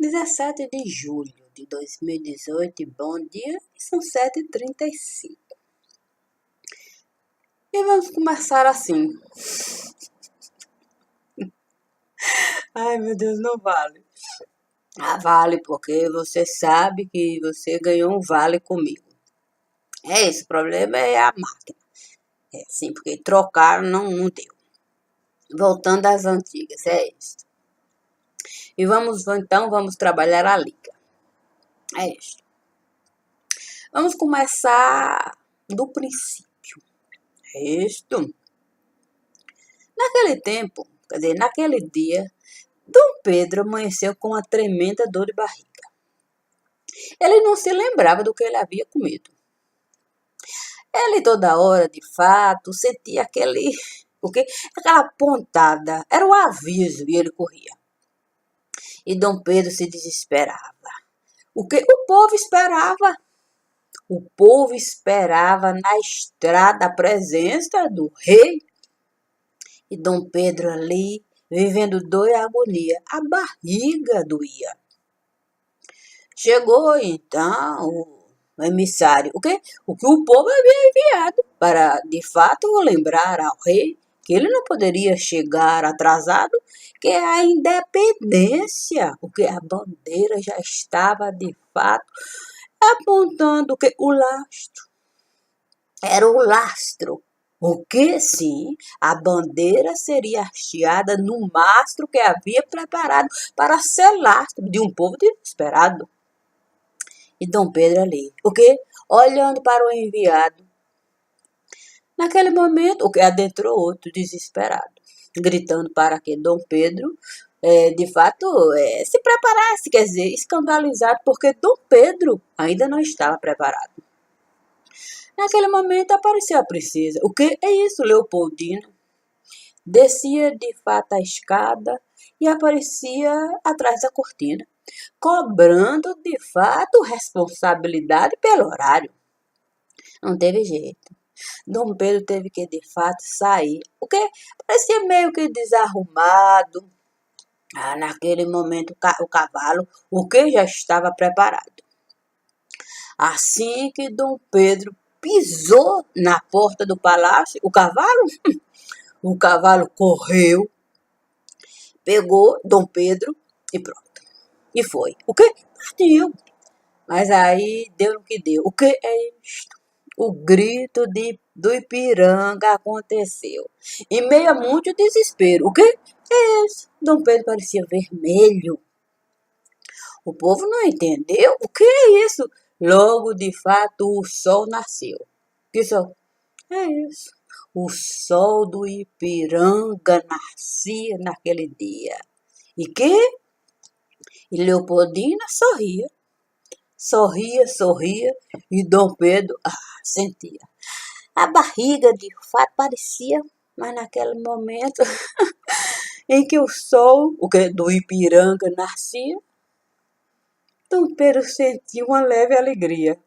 17 de julho de 2018, bom dia, são 7h35. E vamos começar assim. Ai, meu Deus, não vale. Ah, vale, porque você sabe que você ganhou um vale comigo. É isso, o problema é a máquina. É sim, porque trocar não deu. Voltando às antigas, é isso. E vamos trabalhar a liga. É isso. Vamos começar do princípio. É isto. Naquele tempo, quer dizer, naquele dia, Dom Pedro amanheceu com uma tremenda dor de barriga. Ele não se lembrava do que ele havia comido. Ele toda hora, de fato, sentia aquela pontada. Era o aviso e ele corria. E Dom Pedro se desesperava. O que o povo esperava? O povo esperava na estrada a presença do rei. E Dom Pedro ali, vivendo dor e agonia, a barriga doía. Chegou então o emissário, o que o povo havia enviado, para de fato lembrar ao rei que ele não poderia chegar atrasado, que a independência, o que a bandeira já estava de fato apontando que o lastro era o lastro. O que sim, a bandeira seria hasteada no mastro que havia preparado para ser lastro de um povo desesperado. E Dom Pedro ali, olhando para o enviado. Naquele momento, adentrou outro desesperado, gritando para que Dom Pedro, de fato, se preparasse, quer dizer, escandalizado, porque Dom Pedro ainda não estava preparado. Naquele momento apareceu a princesa. O que é isso, Leopoldina? Descia de fato a escada e aparecia atrás da cortina, cobrando de fato responsabilidade pelo horário. Não teve jeito. Dom Pedro teve que de fato sair, o que parecia meio que desarrumado. Naquele momento o cavalo, já estava preparado. Assim que Dom Pedro pisou na porta do palácio, o cavalo correu, pegou Dom Pedro e pronto. E foi. Partiu. Mas aí deu no que deu. O que é isto? O grito do Ipiranga aconteceu. Em meio a muito desespero. O que é isso? Dom Pedro parecia vermelho. O povo não entendeu. O que é isso? Logo, de fato, o sol nasceu. Que sol? É isso. O sol do Ipiranga nascia naquele dia. E Leopoldina sorria, e Dom Pedro sentia. A barriga, de fato, parecia, mas naquele momento em que o sol, do Ipiranga nascia, Dom Pedro sentiu uma leve alegria.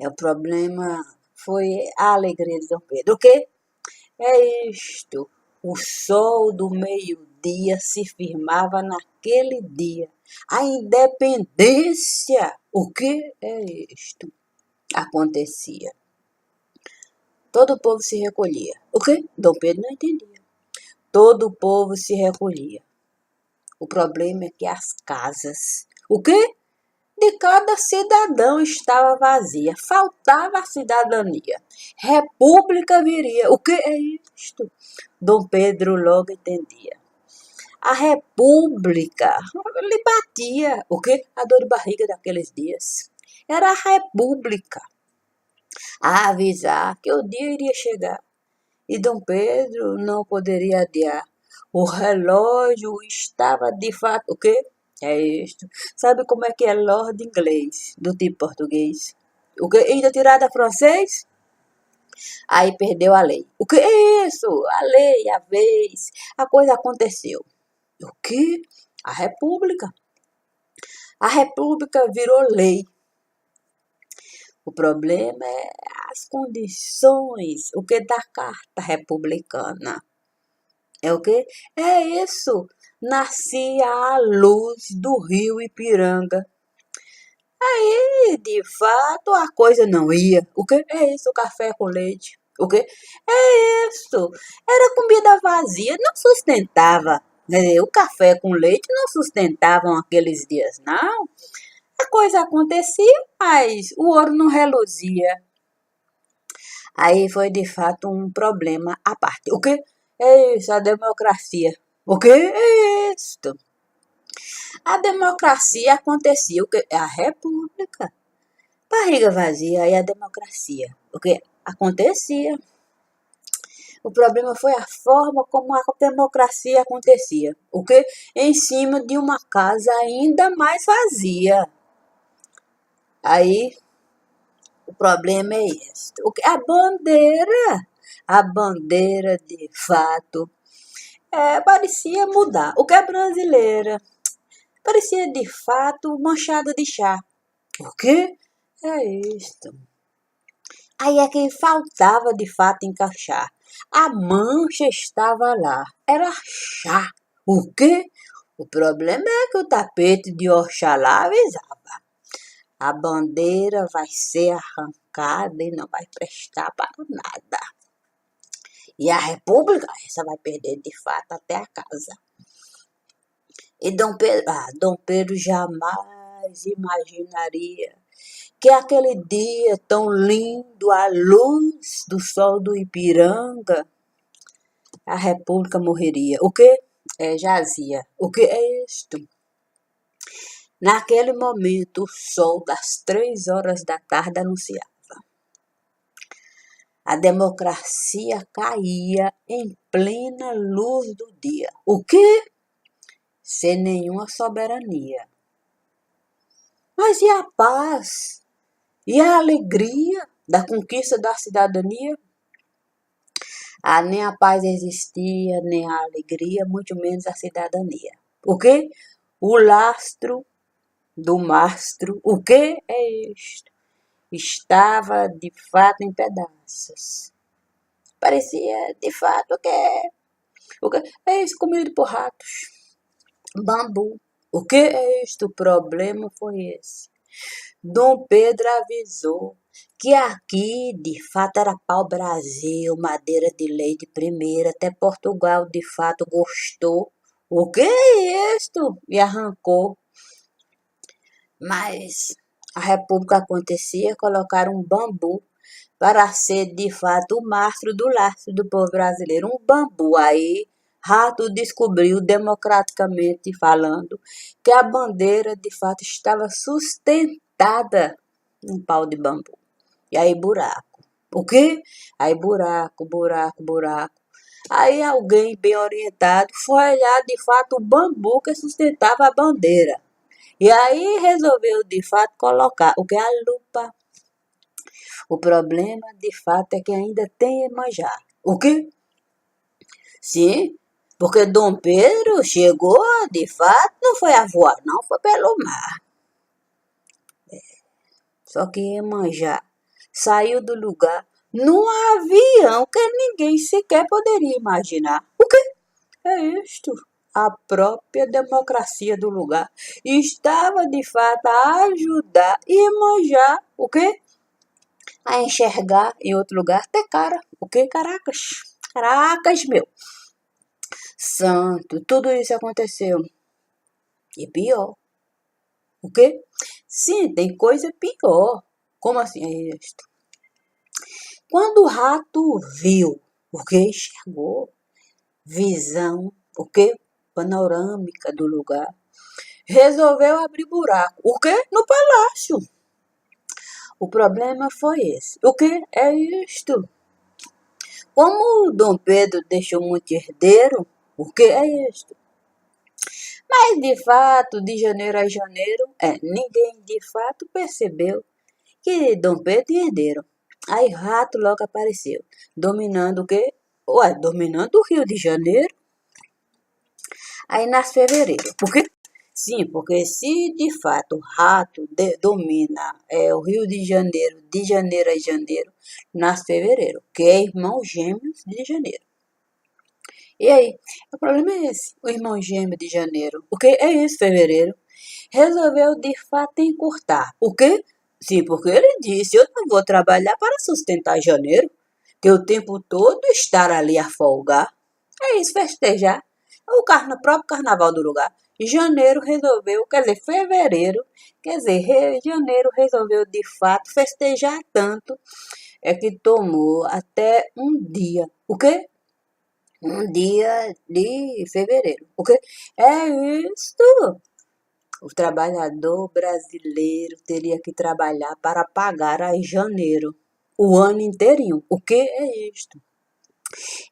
O problema foi a alegria de Dom Pedro. O que é isto? O sol do meio-dia se firmava naquele dia. A independência. O que é isto? Acontecia. Todo o povo se recolhia. O que? Dom Pedro não entendia. Todo o povo se recolhia. O problema é que as casas, de cada cidadão estava vazia. Faltava a cidadania. República viria. O que é isto? Dom Pedro logo entendia. A república lhe batia. A dor de barriga daqueles dias. Era a república a avisar que o dia iria chegar. E Dom Pedro não poderia adiar. O relógio estava de fato... O que é isto? Sabe como é que é Lord inglês, do tipo português? Ainda tirada francês? Aí perdeu a lei. O que é isso? A lei, a vez. A coisa aconteceu. A república. A república virou lei. O problema é as condições, da carta republicana. É isso. nascia a luz do rio Ipiranga. Aí, de fato, a coisa não ia. O que é isso? Café com leite. O que é isso? Era comida vazia, não sustentava. O café com leite não sustentavam aqueles dias, não. A coisa acontecia, mas o ouro não reluzia. Aí foi de fato um problema à parte. O que é isso? A democracia. O que é isso? A democracia acontecia. O que? A república. Barriga vazia e a democracia. O que acontecia. O problema foi a forma como a democracia acontecia. O que? Em cima de uma casa ainda mais vazia. Aí o problema é esse. O que? A bandeira de fato parecia mudar. O que é brasileira? Parecia de fato manchada de chá. O que é isto? Aí é que faltava de fato encaixar. A mancha estava lá. Era chá. O quê? O problema é que o tapete de Oxalá avisava. A bandeira vai ser arrancada e não vai prestar para nada. E a República, essa vai perder de fato até a casa. E Dom Pedro jamais imaginaria que aquele dia tão lindo, à luz do sol do Ipiranga, a República morreria. O que? Jazia. O que é isto? Naquele momento, o sol das 3 horas da tarde anunciava. A democracia caía em plena luz do dia. O que? Sem nenhuma soberania. Mas e a paz? E a alegria da conquista da cidadania? Nem a paz existia, nem a alegria, muito menos a cidadania. O quê? O lastro do mastro. O que é isto? Estava de fato em pedaços. Parecia de fato o que é isso, comido por ratos. Bambu. O que é isto? O problema foi esse. Dom Pedro avisou que aqui de fato era pau-brasil, madeira de lei de primeira, até Portugal de fato gostou. O que é isto? E arrancou. Mas a república acontecia, colocaram um bambu para ser de fato o mastro do lastro do povo brasileiro. Um bambu. Aí Rato descobriu, democraticamente falando, que a bandeira de fato estava sustentada num pau de bambu. E aí buraco. O quê? Aí buraco. Aí alguém bem orientado foi olhar de fato o bambu que sustentava a bandeira. E aí resolveu de fato colocar o que é a lupa. O problema de fato é que ainda tem Iemanjá. O quê? Sim, porque Dom Pedro chegou, de fato, não foi a voar, não, foi pelo mar. Só que Iemanjá saiu do lugar num avião que ninguém sequer poderia imaginar. O quê? É isto. A própria democracia do lugar estava, de fato, a ajudar Iemanjá, o quê? A enxergar em outro lugar ter cara. O quê? Caracas, meu. Santo, tudo isso aconteceu. E pior. O quê? Sim, tem coisa pior. Como assim é isto? Quando o rato viu, o que enxergou, visão, o que? Panorâmica do lugar, resolveu abrir buraco. O que? No palácio. O problema foi esse. O que é isto? Como o Dom Pedro deixou muito herdeiro, o que é isto? Mas, de fato, de janeiro a janeiro, ninguém de fato percebeu que Dom Pedro tinha herdeiro. Aí Rato logo apareceu, dominando o quê? Dominando o Rio de Janeiro. Aí nasce fevereiro. Por quê? Sim, porque se de fato o Rato domina o Rio de janeiro a janeiro, nasce fevereiro, que é irmão gêmeos de janeiro. E aí? O problema é esse. O irmão gêmeo de janeiro. O que é isso, fevereiro? Resolveu de fato encurtar. O quê? Sim, porque ele disse: eu não vou trabalhar para sustentar janeiro, que o tempo todo estar ali a folgar. É isso, festejar. Próprio carnaval do lugar. Janeiro resolveu, quer dizer, fevereiro, quer dizer, janeiro resolveu de fato festejar tanto, é que tomou até um dia. O quê? Um dia de fevereiro. O quê? É isto. O trabalhador brasileiro teria que trabalhar para pagar a janeiro o ano inteirinho. O que é isto?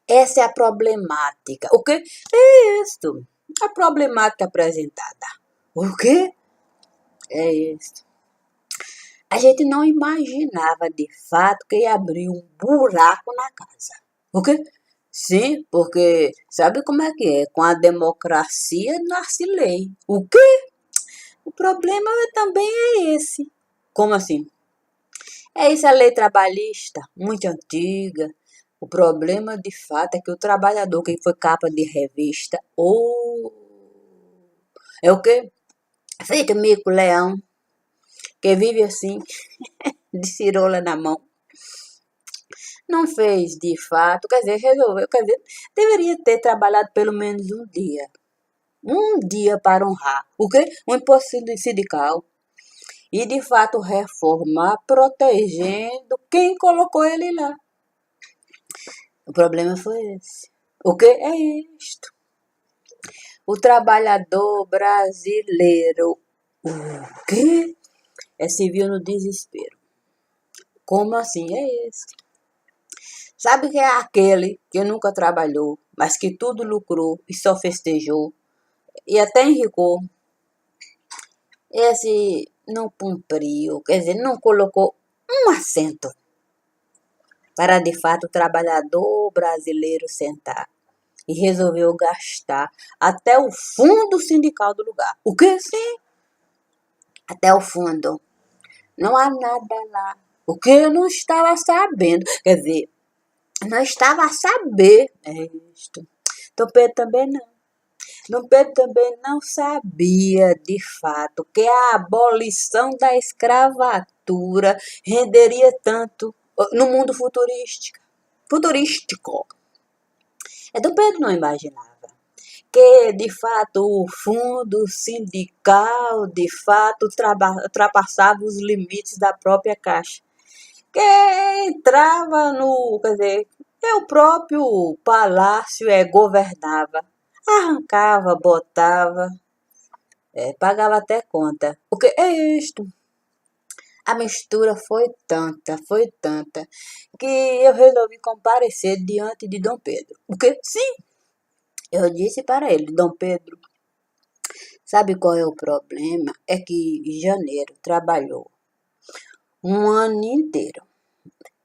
Essa é a problemática. O que é isto? A problemática apresentada. O que é isto? A gente não imaginava de fato que ia abrir um buraco na casa. O quê? Sim, porque sabe como é que é? Com a democracia nasce lei. O quê? O problema também é esse. Como assim? É isso, a lei trabalhista, muito antiga. O problema, de fato, é que o trabalhador que foi capa de revista, ou é o quê? Feito mico-leão, que vive assim, de cirola na mão. Não fez, de fato, quer dizer, resolveu, quer dizer, deveria ter trabalhado pelo menos um dia. Um dia para honrar. O quê? Um imposto sindical. E, de fato, reformar protegendo quem colocou ele lá. O problema foi esse. O que é isto? O trabalhador brasileiro, o quê? Se viu no desespero. Como assim é esse? Sabe que é aquele que nunca trabalhou, mas que tudo lucrou e só festejou e até enricou? Esse não cumpriu, quer dizer, não colocou um assento para de fato o trabalhador brasileiro sentar. E resolveu gastar até o fundo sindical do lugar. O que sim? Até o fundo. Não há nada lá. O que eu não estava sabendo. Quer dizer, não estava a saber. É isto. Dom Pedro também não. Dom Pedro também não sabia, de fato, que a abolição da escravatura renderia tanto no mundo futurístico. Dom Pedro não imaginava que, de fato, o fundo sindical, de fato, ultrapassava os limites da própria Caixa. Que entrava no, quer dizer, o próprio palácio governava, arrancava, botava, pagava até conta. O que é isto? A mistura foi tanta, que eu resolvi comparecer diante de Dom Pedro. O que? Sim, eu disse para ele: Dom Pedro, sabe qual é o problema? É que janeiro trabalhou um ano inteiro.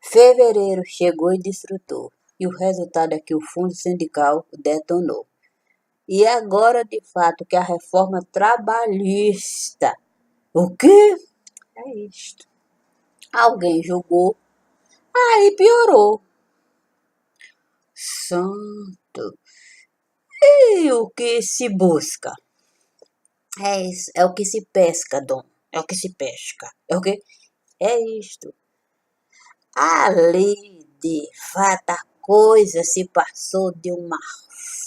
Fevereiro chegou e desfrutou. E o resultado é que o fundo sindical detonou. E agora, de fato, que a reforma trabalhista. O quê? É isto. Alguém jogou, aí piorou. Santo. E o que se busca? É isso, é o que se pesca, Dom. É o que se pesca. É o que? É isto. Ali, de fato, a coisa se passou de uma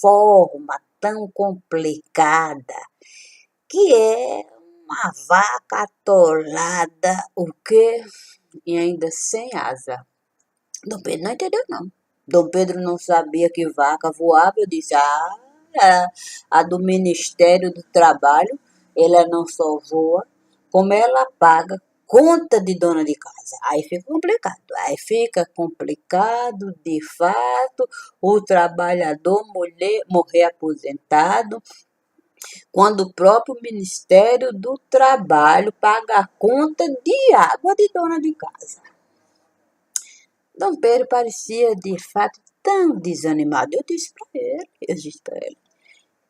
forma tão complicada que é uma vaca atolada, o quê? E ainda sem asa. Dom Pedro não entendeu, não. Dom Pedro não sabia que vaca voava. Eu disse, a do Ministério do Trabalho, ela não só voa, como ela paga conta de dona de casa. Aí fica complicado. Aí fica complicado, de fato, o trabalhador morrer aposentado, quando o próprio Ministério do Trabalho paga a conta de água de dona de casa. Dom Pedro parecia, de fato, tão desanimado. Eu disse para ele,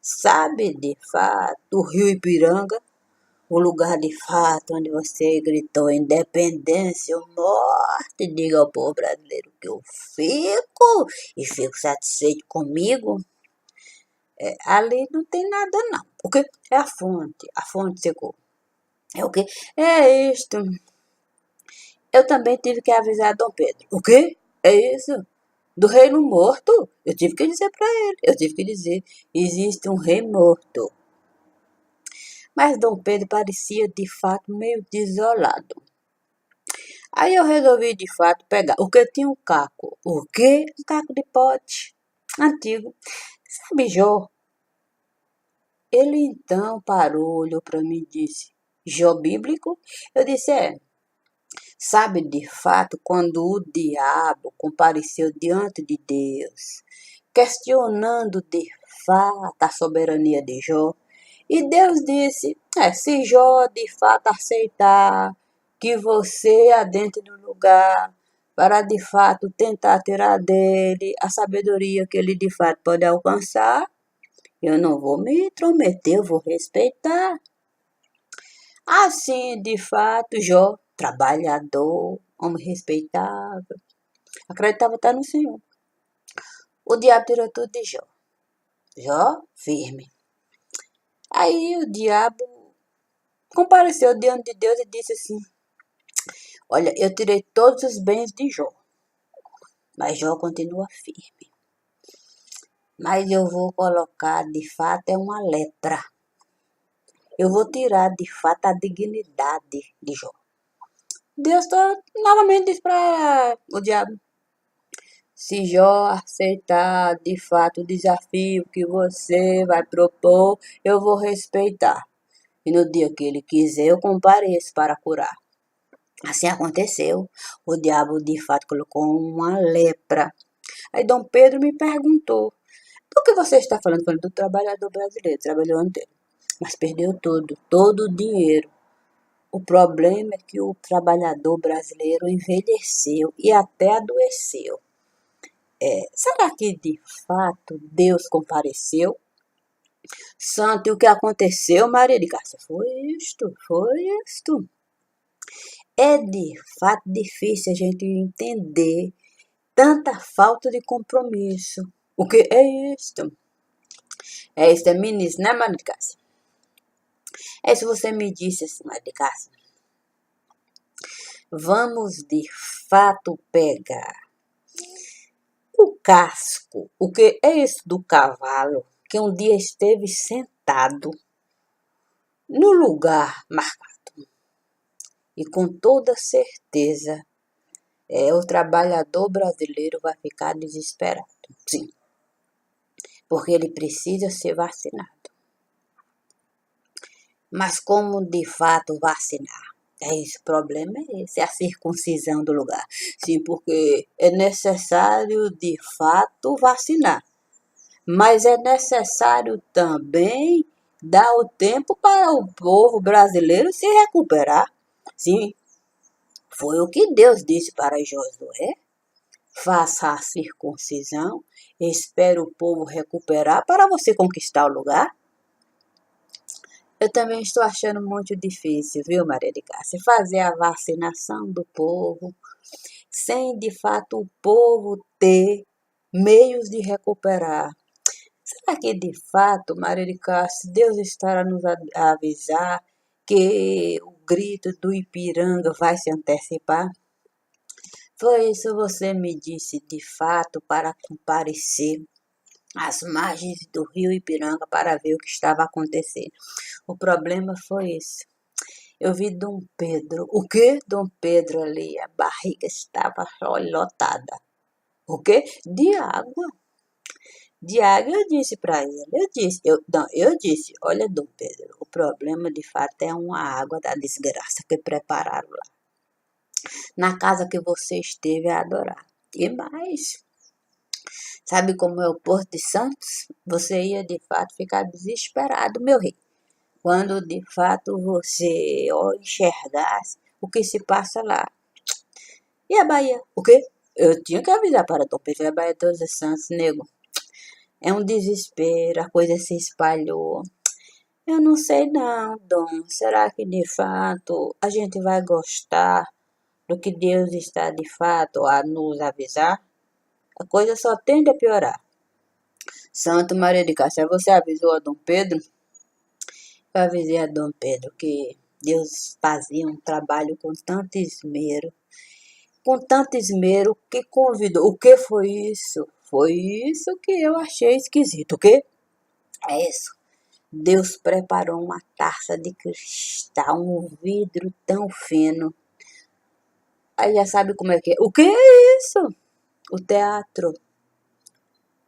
sabe, de fato, o Rio Ipiranga, o lugar de fato onde você gritou independência ou morte, diga ao povo brasileiro que eu fico e fico satisfeito comigo. Ali não tem nada não. O quê? É a fonte secou. É o quê? É isto. Eu também tive que avisar Dom Pedro. O quê? É isso? Do reino morto? Eu tive que dizer para ele. Eu tive que dizer, existe um rei morto. Mas Dom Pedro parecia de fato meio desolado. Aí eu resolvi de fato pegar. O que tinha um caco? O quê? Um caco de pote antigo. Sabe, Jó? Ele então parou, olhou para mim e disse: Jó bíblico? Eu disse: é. Sabe, de fato, quando o diabo compareceu diante de Deus, questionando de fato a soberania de Jó, e Deus disse: se Jó de fato aceitar que você adentre no lugar para de fato tentar tirar dele a sabedoria que ele de fato pode alcançar, eu não vou me intrometer, eu vou respeitar. Assim, de fato, Jó, trabalhador, homem respeitável, acreditava estar no Senhor. O diabo tirou tudo de Jó. Jó, firme. Aí o diabo compareceu diante de Deus e disse assim: olha, eu tirei todos os bens de Jó, mas Jó continua firme. Mas eu vou colocar, de fato, é uma letra. Eu vou tirar, de fato, a dignidade de Jó. Deus novamente disse para o diabo: se Jó aceitar de fato o desafio que você vai propor, eu vou respeitar. E no dia que ele quiser, eu compareço para curar. Assim aconteceu. O diabo de fato colocou uma lepra. Aí Dom Pedro me perguntou: do que você está falando? Falando do trabalhador brasileiro, trabalhou inteiro, mas perdeu tudo, todo o dinheiro. O problema é que o trabalhador brasileiro envelheceu e até adoeceu. Será que de fato Deus compareceu? Santo, e o que aconteceu, Maria de Cássia? Foi isto, foi isto. É de fato difícil a gente entender tanta falta de compromisso. O que é isto? É isso, é ministro, né, Maria de Cássia? É isso, você me disse assim, Maria de Cássia. Vamos de fato pegar o casco. O que é isso do cavalo que um dia esteve sentado no lugar marcado? E com toda certeza, o trabalhador brasileiro vai ficar desesperado. Sim, porque ele precisa ser vacinado. Mas como de fato vacinar? O problema é esse, é a circuncisão do lugar. Sim, porque é necessário de fato vacinar. Mas é necessário também dar o tempo para o povo brasileiro se recuperar. Sim, foi o que Deus disse para Josué: faça a circuncisão, espere o povo recuperar para você conquistar o lugar. Eu também estou achando muito difícil, viu, Maria de Cássia, fazer a vacinação do povo sem de fato o povo ter meios de recuperar. Será que de fato, Maria de Cássia, Deus estará nos avisar que o grito do Ipiranga vai se antecipar? Foi isso você me disse de fato para comparecer às margens do rio Ipiranga para ver o que estava acontecendo. O problema foi esse. Eu vi Dom Pedro. O quê? Dom Pedro ali, a barriga estava lotada. O quê? De água. De água, eu disse para ele. Eu disse, olha, Dom Pedro, o problema de fato é uma água da desgraça que prepararam lá, na casa que você esteve a adorar. E mais, sabe como é o Porto de Santos? Você ia de fato ficar desesperado, meu rei, quando de fato você enxergasse o que se passa lá. E a Bahia? O quê? Eu tinha que avisar para Dom Pedro, a Bahia de Todos os Santos, nego. É um desespero, a coisa se espalhou. Eu não sei não, Dom. Será que de fato a gente vai gostar do que Deus está de fato a nos avisar? A coisa só tende a piorar. Santo Maria de Cássia, você avisou a Dom Pedro? Eu avisei a Dom Pedro que Deus fazia um trabalho com tanto esmero que convidou. O que foi isso? Foi isso que eu achei esquisito. O quê? É isso. Deus preparou uma taça de cristal, um vidro tão fino. Aí já sabe como é que é. O que é isso? O teatro.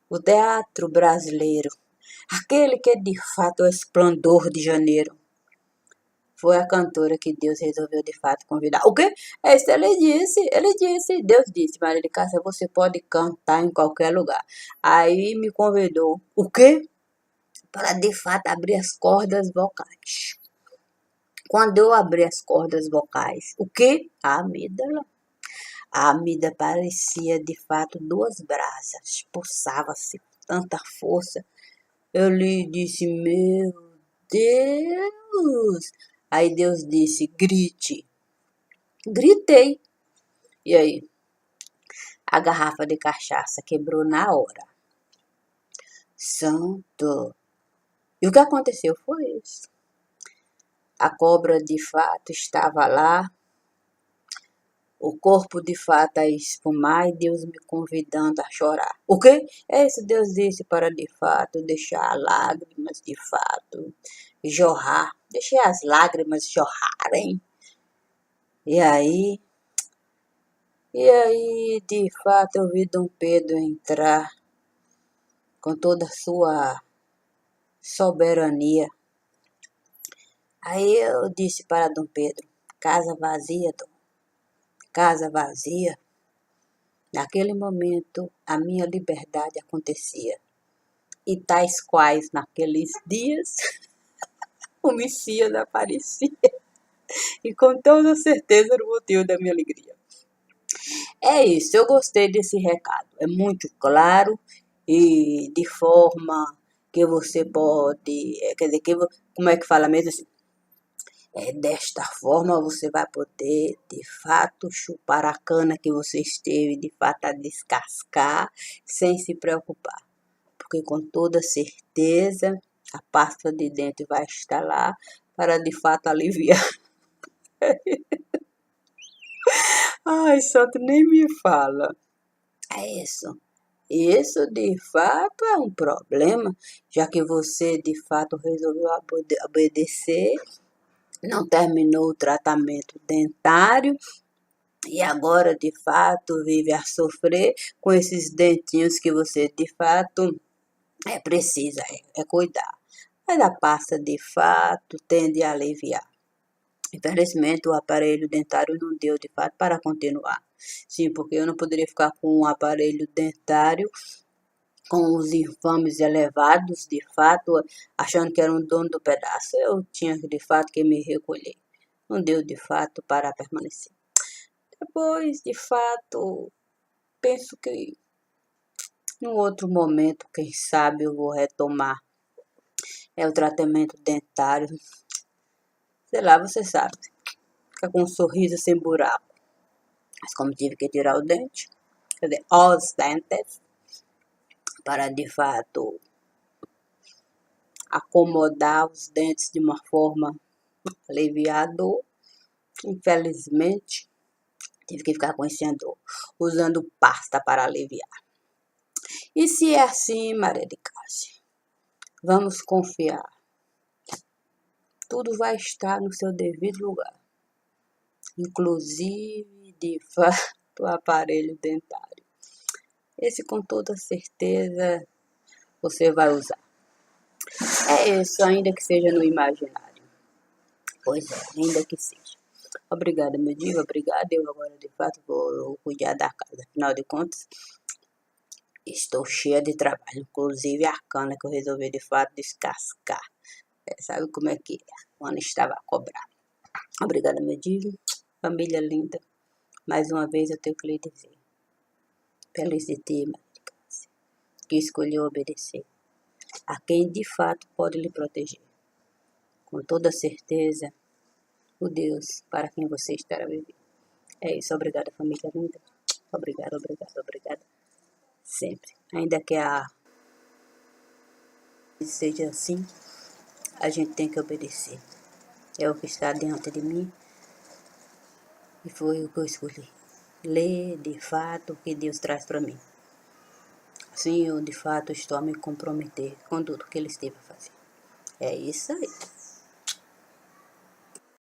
O teatro brasileiro. Aquele que é de fato o esplendor de janeiro. Foi a cantora que Deus resolveu de fato convidar. O quê? Isso Deus disse, Maria de Cássia, você pode cantar em qualquer lugar. Aí me convidou. O quê? Para de fato abrir as cordas vocais. Quando eu abri as cordas vocais, o quê? A amígdala. A amígdala parecia de fato duas brasas. Pulsava-se com tanta força. Eu lhe disse, meu Deus. Aí Deus disse, grite. Gritei. E aí? A garrafa de cachaça quebrou na hora. Santo. E o que aconteceu foi isso. A cobra de fato estava lá. O corpo de fato a espumar e Deus me convidando a chorar. O quê? É isso, Deus disse para de fato deixar lágrimas de fato jorrar. Deixei as lágrimas jorrarem. E aí, de fato, eu vi Dom Pedro entrar com toda a sua soberania. Aí eu disse para Dom Pedro, casa vazia, Dom, casa vazia. Naquele momento, a minha liberdade acontecia. E tais quais, naqueles dias, o Messias aparecia. E com toda certeza era o motivo da minha alegria. É isso, eu gostei desse recado. É muito claro e de forma que você pode, quer dizer, como é que fala mesmo assim? Desta forma você vai poder, de fato, chupar a cana que você esteve, de fato, a descascar, sem se preocupar. Porque com toda certeza, a pasta de dente vai estar lá para, de fato, aliviar. Ai, santo, nem me fala. É isso. Isso, de fato, é um problema, já que você, de fato, resolveu obedecer, não terminou o tratamento dentário e agora, de fato, vive a sofrer com esses dentinhos que você, de fato, precisa cuidar. Mas a pasta, de fato, tende a aliviar. Infelizmente, o aparelho dentário não deu, de fato, para continuar. Sim, porque eu não poderia ficar com um aparelho dentário com os infames elevados, de fato, achando que era um dono do pedaço. Eu tinha, de fato, que me recolher. Não deu, de fato, para permanecer. Depois, de fato, penso que em outro momento, quem sabe, eu vou retomar o tratamento dentário. Sei lá, você sabe, fica com um sorriso sem buraco. Mas como tive que tirar o dente, quer dizer, os dentes, para de fato acomodar os dentes de uma forma aliviada, infelizmente, tive que ficar com esse andor, usando pasta para aliviar. E se é assim, Maria de Cássia, vamos confiar. Tudo vai estar no seu devido lugar, inclusive, de fato, o aparelho dentário. Esse, com toda certeza, você vai usar. É isso, ainda que seja no imaginário. Pois é, ainda que seja. Obrigada, meu diva, obrigada. Eu agora, de fato, vou cuidar da casa. Afinal de contas, estou cheia de trabalho, inclusive a cana que eu resolvi, de fato, descascar. Sabe como é que é? Quando estava a cobrar. Obrigada, meu diva. Família linda. Mais uma vez eu tenho que lhe dizer. Feliz de ti, Maria de Cássia, que escolheu obedecer a quem de fato pode lhe proteger. Com toda certeza, o Deus para quem você estará vivendo. É isso, obrigada, família linda. Obrigada, obrigada, obrigada. Sempre. Ainda que a seja assim, a gente tem que obedecer. É o que está diante de mim e foi o que eu escolhi. Ler de fato o que Deus traz para mim. Sim, eu de fato estou a me comprometer com tudo que Ele esteve a fazer. É isso aí.